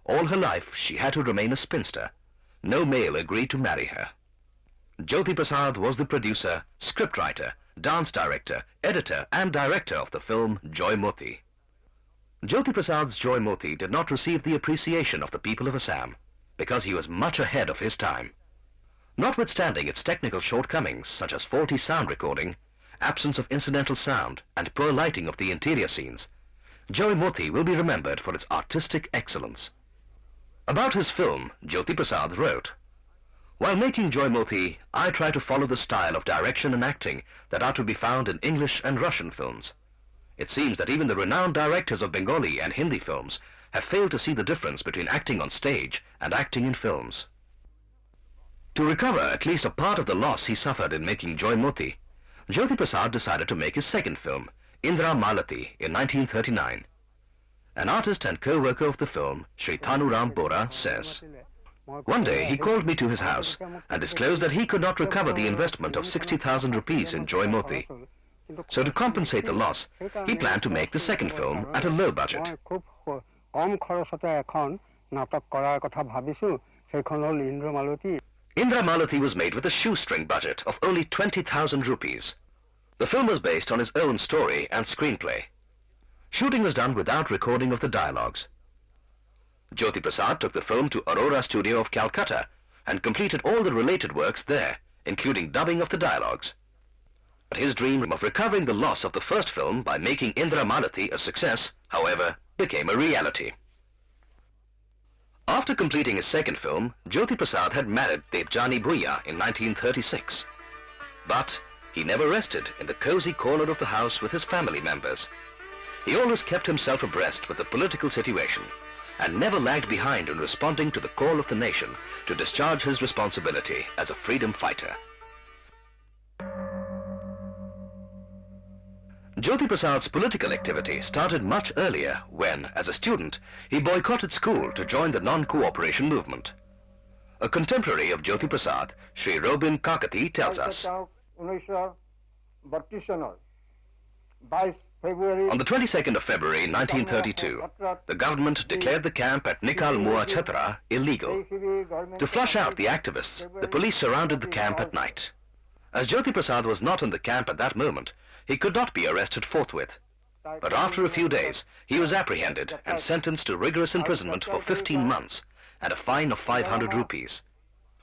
all her life she had to remain a spinster. No male agreed to marry her. Jyotiprasad was the producer, scriptwriter, dance director, editor and director of the film Joymoti. Jyotiprasad's Joymoti did not receive the appreciation of the people of Assam because he was much ahead of his time. Notwithstanding its technical shortcomings such as faulty sound recording, absence of incidental sound and poor lighting of the interior scenes, Joymoti will be remembered for its artistic excellence. About his film, Jyotiprasad wrote, "While making Joymoti, I try to follow the style of direction and acting that are to be found in English and Russian films. It seems that even the renowned directors of Bengali and Hindi films have failed to see the difference between acting on stage and acting in films." To recover at least a part of the loss he suffered in making Joymoti, Jyotiprasad decided to make his second film, Indra Malati, in 1939. An artist and co-worker of the film, Sri Thanuram Bora, says, "One day he called me to his house and disclosed that he could not recover the investment of 60,000 rupees in Joymoti. So to compensate the loss, he planned to make the second film at a low budget. Indra Malati was made with a shoestring budget of only 20,000 rupees. The film was based on his own story and screenplay. Shooting was done without recording of the dialogues. Jyotiprasad took the film to Aurora Studio of Calcutta and completed all the related works there, including dubbing of the dialogues. But his dream of recovering the loss of the first film by making Indra Malati a success, however, became a reality. After completing his second film, Jyotiprasad had married Debjani Bhuiya in 1936. But he never rested in the cozy corner of the house with his family members. He always kept himself abreast with the political situation and never lagged behind in responding to the call of the nation to discharge his responsibility as a freedom fighter. Jyotiprasad's political activity started much earlier when, as a student, he boycotted school to join the non-cooperation movement. A contemporary of Jyotiprasad, Sri Robin Kakati, tells us, "On the 22nd of February 1932, the government declared the camp at Nikal Mua Chhatra illegal. To flush out the activists, the police surrounded the camp at night. As Jyotiprasad was not in the camp at that moment, he could not be arrested forthwith. But after a few days, he was apprehended and sentenced to rigorous imprisonment for 15 months and a fine of 500 rupees.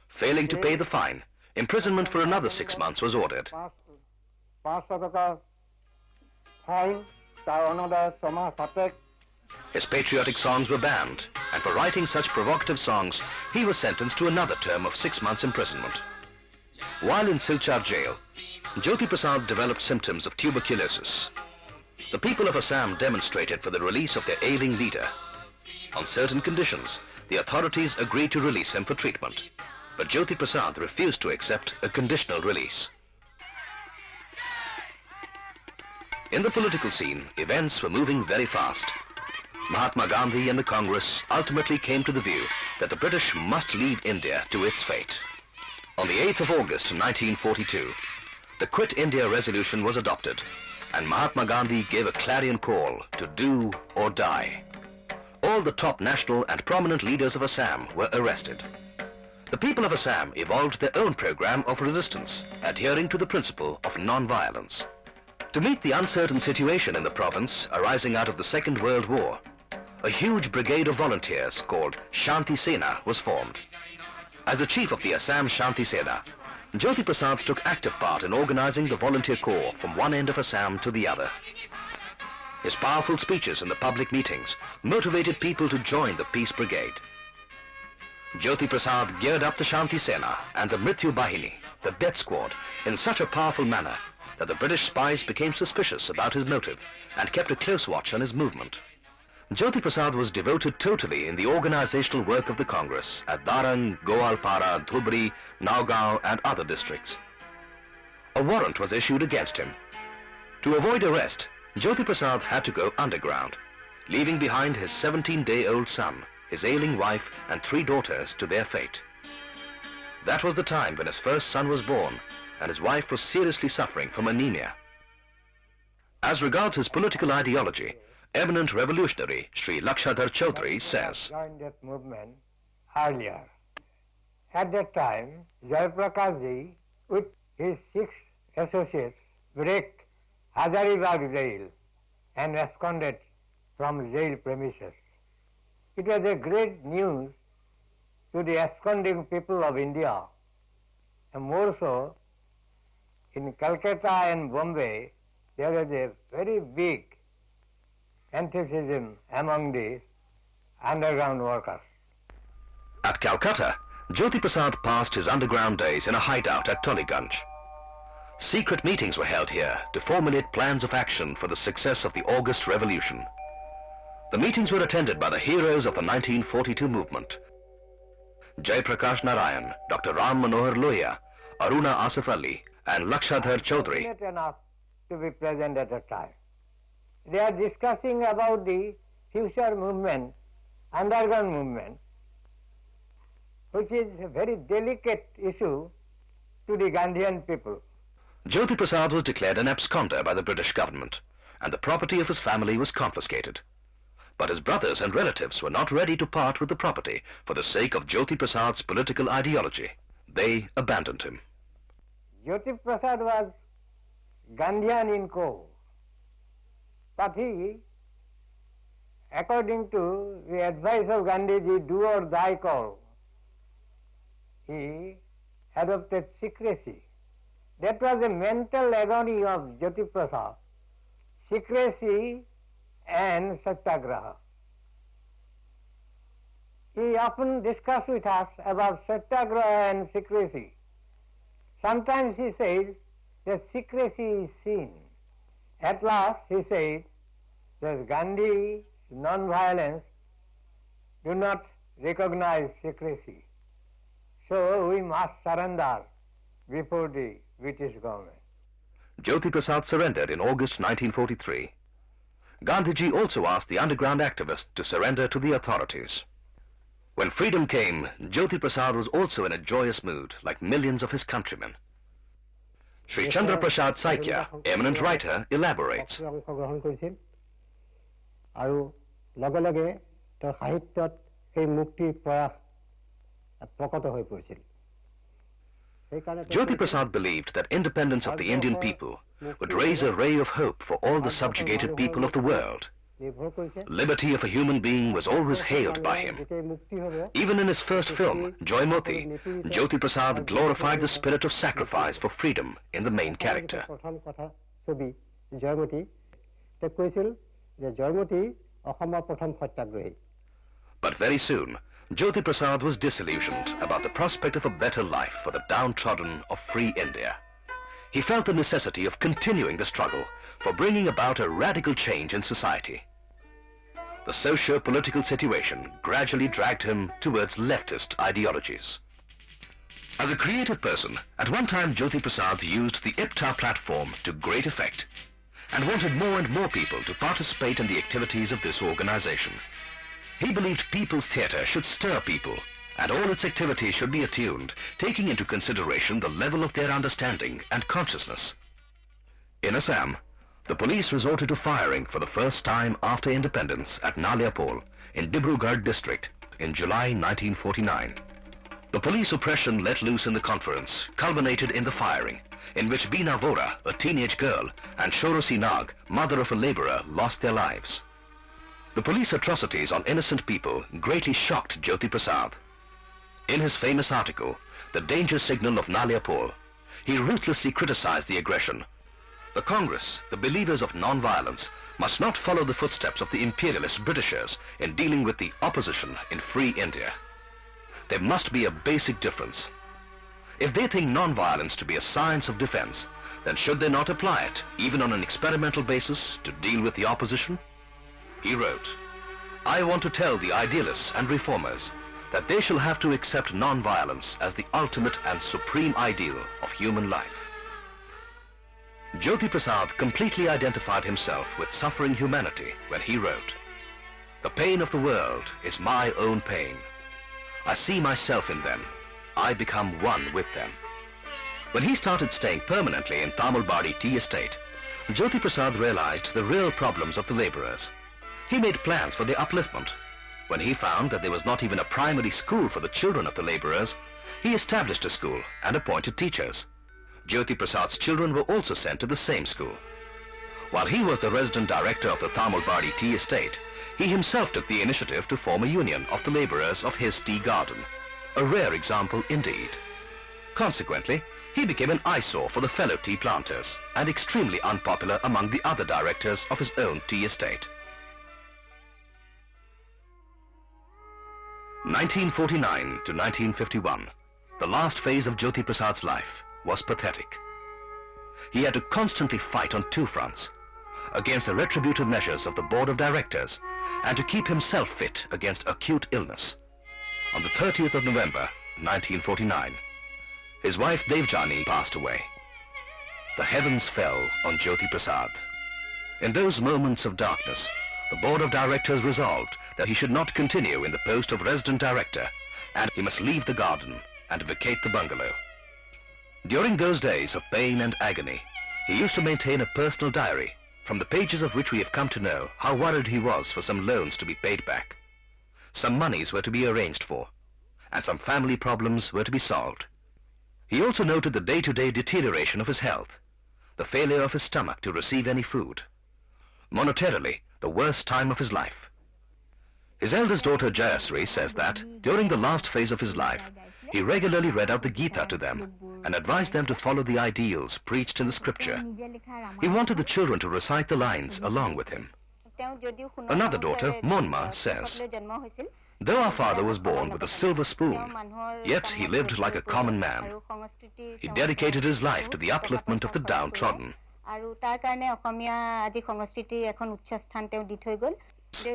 Failing to pay the fine, imprisonment for another 6 months was ordered. His patriotic songs were banned, and for writing such provocative songs, he was sentenced to another term of 6 months imprisonment. While in Silchar jail, Jyotiprasad developed symptoms of tuberculosis. The people of Assam demonstrated for the release of their ailing leader. On certain conditions, the authorities agreed to release him for treatment, but Jyotiprasad refused to accept a conditional release. In the political scene, events were moving very fast. Mahatma Gandhi and the Congress ultimately came to the view that the British must leave India to its fate. On the 8th of August 1942, the Quit India resolution was adopted, and Mahatma Gandhi gave a clarion call to do or die. All the top national and prominent leaders of Assam were arrested. The people of Assam evolved their own program of resistance, adhering to the principle of non-violence. To meet the uncertain situation in the province arising out of the Second World War, a huge brigade of volunteers called Shanti Sena was formed. As the chief of the Assam Shanti Sena, Jyotiprasad took active part in organizing the volunteer corps from one end of Assam to the other. His powerful speeches in the public meetings motivated people to join the Peace Brigade. Jyotiprasad geared up the Shanti Sena and the Mrityu Bahini, the Death Squad, in such a powerful manner that the British spies became suspicious about his motive and kept a close watch on his movement. Jyotiprasad was devoted totally in the organizational work of the Congress at Darang, Goalpara, Dhubri, Nagaon and other districts. A warrant was issued against him. To avoid arrest, Jyotiprasad had to go underground, leaving behind his 17-day-old son, his ailing wife and 3 daughters to their fate. That was the time when his first son was born and his wife was seriously suffering from anemia. As regards his political ideology, eminent revolutionary Sri Lakshadhar Chaudhary says, joined that movement earlier. At that time, Jyotiprasad ji with his 6 associates break Hazaribagh jail and absconded from jail premises. It was a great news to the absconding people of India, and more so in Calcutta and Bombay there was a very big enthusiasm among the underground workers. At Calcutta, Jyotiprasad passed his underground days in a hideout at Toliganj. Secret meetings were held here to formulate plans of action for the success of the August Revolution. The meetings were attended by the heroes of the 1942 movement: Jaiprakash Narayan, Dr. Ram Manohar Lohia, Aruna Asif Ali, and Lakshadhar Chaudhary. Not enough to be present at the time. They are discussing about the future movement, underground movement, which is a very delicate issue to the Gandhian people. Jyotiprasad was declared an absconder by the British government, and the property of his family was confiscated. But his brothers and relatives were not ready to part with the property for the sake of Jyotiprasad's political ideology. They abandoned him. Jyotiprasad was Gandhian in core, but he, according to the advice of Gandhiji, do or die call, he adopted secrecy. That was a mental agony of Jyotiprasad, secrecy and satyagraha. He often discussed with us about satyagraha and secrecy. Sometimes he says that secrecy is sin. At last he said that Gandhi, non-violence, do not recognize secrecy. So we must surrender before the British government. Jyotiprasad surrendered in August 1943. Gandhiji also asked the underground activists to surrender to the authorities. When freedom came, Jyotiprasad was also in a joyous mood, like millions of his countrymen. Sri Chandra Prasad Saikya, eminent writer, elaborates. Jyotiprasad believed that independence of the Indian people would raise a ray of hope for all the subjugated people of the world. Liberty of a human being was always hailed by him. Even in his first film, Joymoti, Jyotiprasad glorified the spirit of sacrifice for freedom in the main character. But very soon, Jyotiprasad was disillusioned about the prospect of a better life for the downtrodden of free India. He felt the necessity of continuing the struggle for bringing about a radical change in society. The socio-political situation gradually dragged him towards leftist ideologies. As a creative person, at one time Jyotiprasad used the IPTA platform to great effect and wanted more and more people to participate in the activities of this organization. He believed People's Theatre should stir people, and all its activities should be attuned, taking into consideration the level of their understanding and consciousness. In Assam, the police resorted to firing for the first time after independence at Naliapol in Dibrugarh district in July 1949. The police oppression let loose in the conference culminated in the firing, in which Beena Vora, a teenage girl, and Shorosi Nag, mother of a laborer, lost their lives. The police atrocities on innocent people greatly shocked Jyotiprasad. In his famous article, The Danger Signal of Naliapol, he ruthlessly criticized the aggression. The Congress, the believers of non-violence, must not follow the footsteps of the imperialist Britishers in dealing with the opposition in free India. There must be a basic difference. If they think non-violence to be a science of defense, then should they not apply it, even on an experimental basis, to deal with the opposition? He wrote, I want to tell the idealists and reformers that they shall have to accept non-violence as the ultimate and supreme ideal of human life. Jyotiprasad completely identified himself with suffering humanity when he wrote, "The pain of the world is my own pain. I see myself in them. I become one with them." When he started staying permanently in Tamilbadi tea estate, Jyotiprasad realized the real problems of the laborers. He made plans for their upliftment. When he found that there was not even a primary school for the children of the laborers, he established a school and appointed teachers. Jyotiprasad's children were also sent to the same school. While he was the resident director of the Tamilbadi tea estate, he himself took the initiative to form a union of the laborers of his tea garden, a rare example indeed. Consequently, he became an eyesore for the fellow tea planters and extremely unpopular among the other directors of his own tea estate. 1949 to 1951, the last phase of Jyotiprasad's life, was pathetic. He had to constantly fight on two fronts, against the retributive measures of the board of directors and to keep himself fit against acute illness. On the 30th of November, 1949, his wife Devjani passed away. The heavens fell on Jyotiprasad. In those moments of darkness, the board of directors resolved that he should not continue in the post of resident director and he must leave the garden and vacate the bungalow. During those days of pain and agony, he used to maintain a personal diary, from the pages of which we have come to know how worried he was for some loans to be paid back. Some monies were to be arranged for, and some family problems were to be solved. He also noted the day-to-day deterioration of his health, the failure of his stomach to receive any food. Monetarily, the worst time of his life. His eldest daughter Jayasri says that, during the last phase of his life, he regularly read out the Gita to them and advised them to follow the ideals preached in the scripture. He wanted the children to recite the lines along with him. Another daughter, Monma, says, "Though our father was born with a silver spoon, yet he lived like a common man. He dedicated his life to the upliftment of the downtrodden."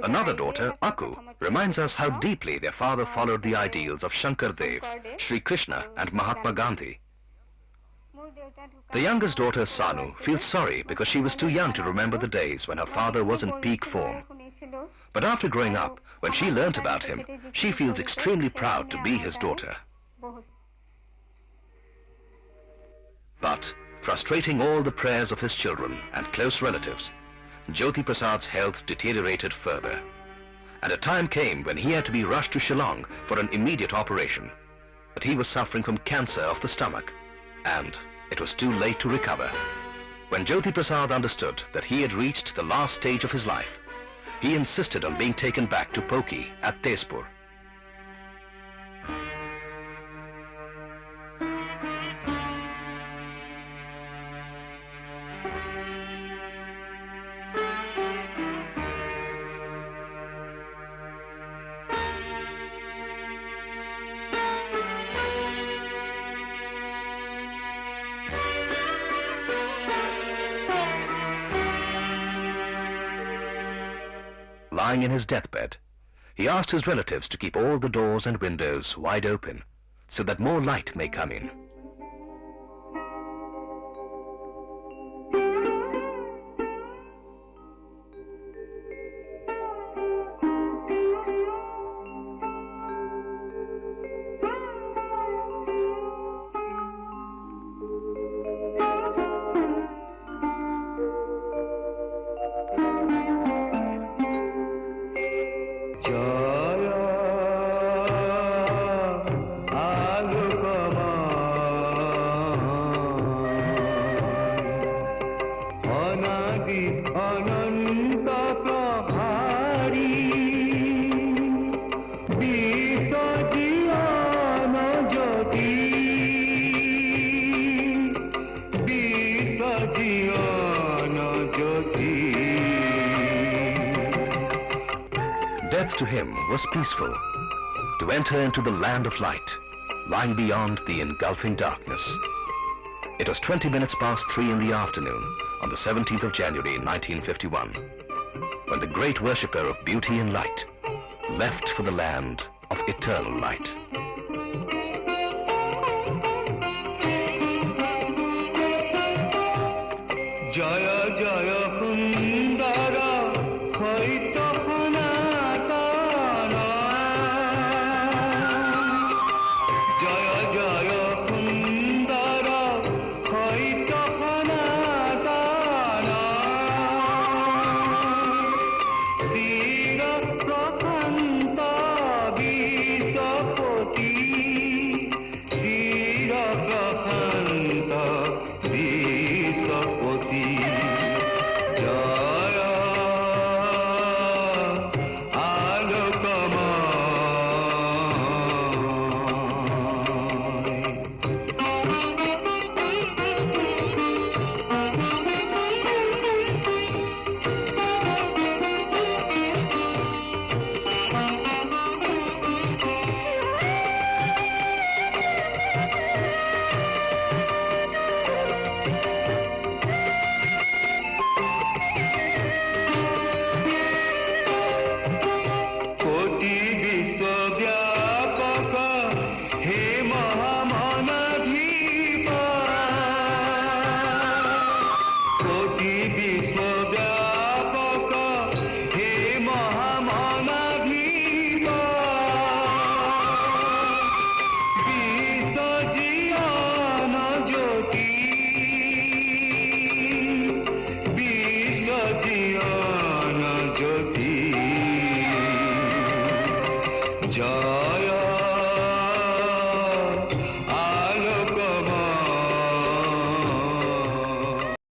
Another daughter, Aku, reminds us how deeply their father followed the ideals of Shankar Dev, Sri Krishna and Mahatma Gandhi. The youngest daughter, Sanu, feels sorry because she was too young to remember the days when her father was in peak form. But after growing up, when she learnt about him, she feels extremely proud to be his daughter. But, frustrating all the prayers of his children and close relatives, Jyotiprasad's health deteriorated further, and a time came when he had to be rushed to Shillong for an immediate operation. But he was suffering from cancer of the stomach, and it was too late to recover. When Jyotiprasad understood that he had reached the last stage of his life, he insisted on being taken back to Poki at Tezpur. Lying in his deathbed, he asked his relatives to keep all the doors and windows wide open so that more light may come in. Death to him was peaceful, to enter into the land of light, lying beyond the engulfing darkness. It was 20 minutes past 3 in the afternoon on the 17th of January 1951, when the great worshipper of beauty and light left for the land of eternal light. Jaya Jaya Hundara Hoito Hanatana Jaya Jaya Hundara Hoito Hanatana Sira Prakhanta Visapoti Sira Prakhanta Visapoti Jaya Jyoti